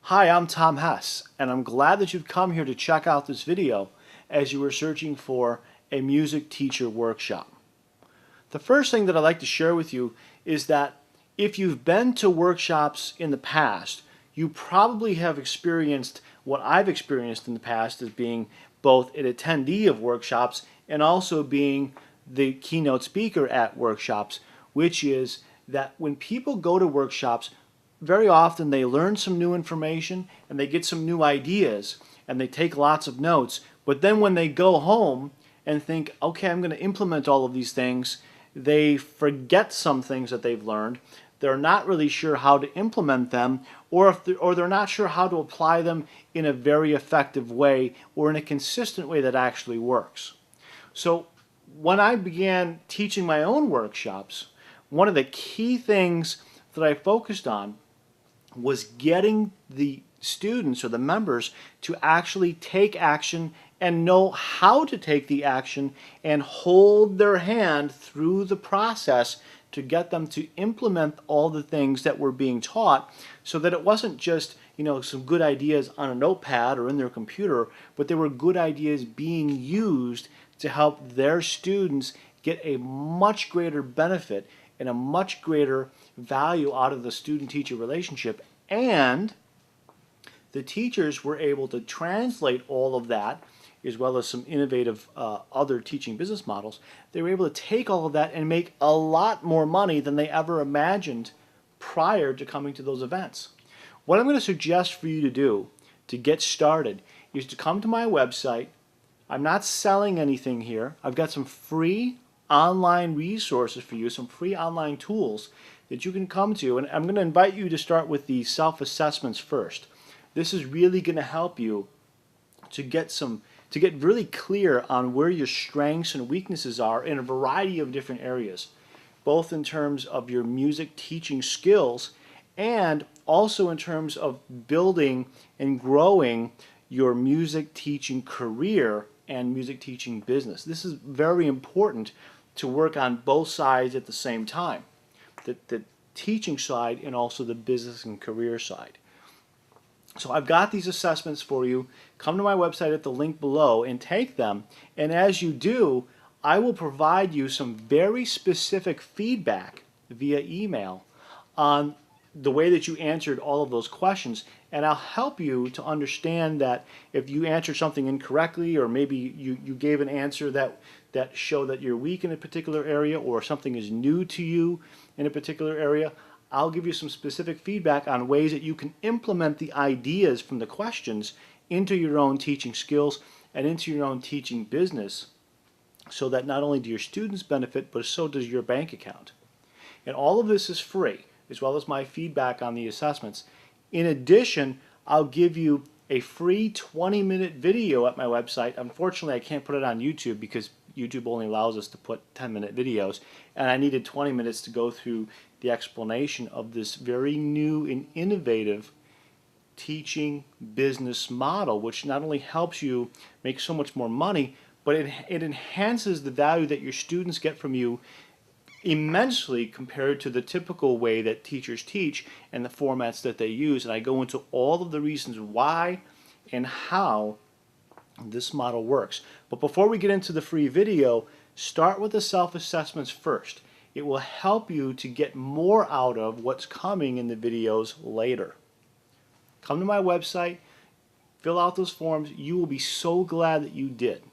Hi, I'm Tom Hess, and I'm glad that you've come here to check out this video as you were searching for a music teacher workshop. The first thing that I'd like to share with you is that if you've been to workshops in the past, you probably have experienced what I've experienced in the past as being both an attendee of workshops and also being the keynote speaker at workshops, which is that when people go to workshops, very often they learn some new information and they get some new ideas and they take lots of notes, but then when they go home and think, okay, I'm going to implement all of these things, they forget some things that they've learned. They're not really sure how to implement them, or they're not sure how to apply them in a very effective way or in a consistent way that actually works. So when I began teaching my own workshops, one of the key things that I focused on was getting the students or the members to actually take action and know how to take the action and hold their hand through the process to get them to implement all the things that were being taught, so that it wasn't just some good ideas on a notepad or in their computer, but they were good ideas being used to help their students get a much greater benefit and a much greater value out of the student-teacher relationship. And the teachers were able to translate all of that, as well as some innovative other teaching business models. They were able to take all of that and make a lot more money than they ever imagined prior to coming to those events. What I'm going to suggest for you to do to get started is to come to my website. I'm not selling anything here. I've got some free online resources for you, some free online tools that you can come to, and I'm going to invite you to start with the self-assessments first. This is really going to help you to get really clear on where your strengths and weaknesses are in a variety of different areas, both in terms of your music teaching skills and also in terms of building and growing your music teaching career and music teaching business. This is very important to work on both sides at the same time, the teaching side and also the business and career side. So I've got these assessments for you. Come to my website at the link below and take them. And as you do, I will provide you some very specific feedback via email on the way that you answered all of those questions. And I'll help you to understand that if you answered something incorrectly, or maybe you gave an answer that showed that you're weak in a particular area, or something is new to you in a particular area, I'll give you some specific feedback on ways that you can implement the ideas from the questions into your own teaching skills and into your own teaching business, so that not only do your students benefit, but so does your bank account. And all of this is free, as well as my feedback on the assessments. In addition, I'll give you a free 20-minute video at my website. Unfortunately, I can't put it on YouTube because YouTube only allows us to put 10-minute videos, and I needed 20 minutes to go through the explanation of this very new and innovative teaching business model, which not only helps you make so much more money, but it enhances the value that your students get from you immensely compared to the typical way that teachers teach and the formats that they use. And I go into all of the reasons why and how this model works. But before we get into the free video, start with the self-assessments first. It will help you to get more out of what's coming in the videos later. Come to my website, fill out those forms. You will be so glad that you did.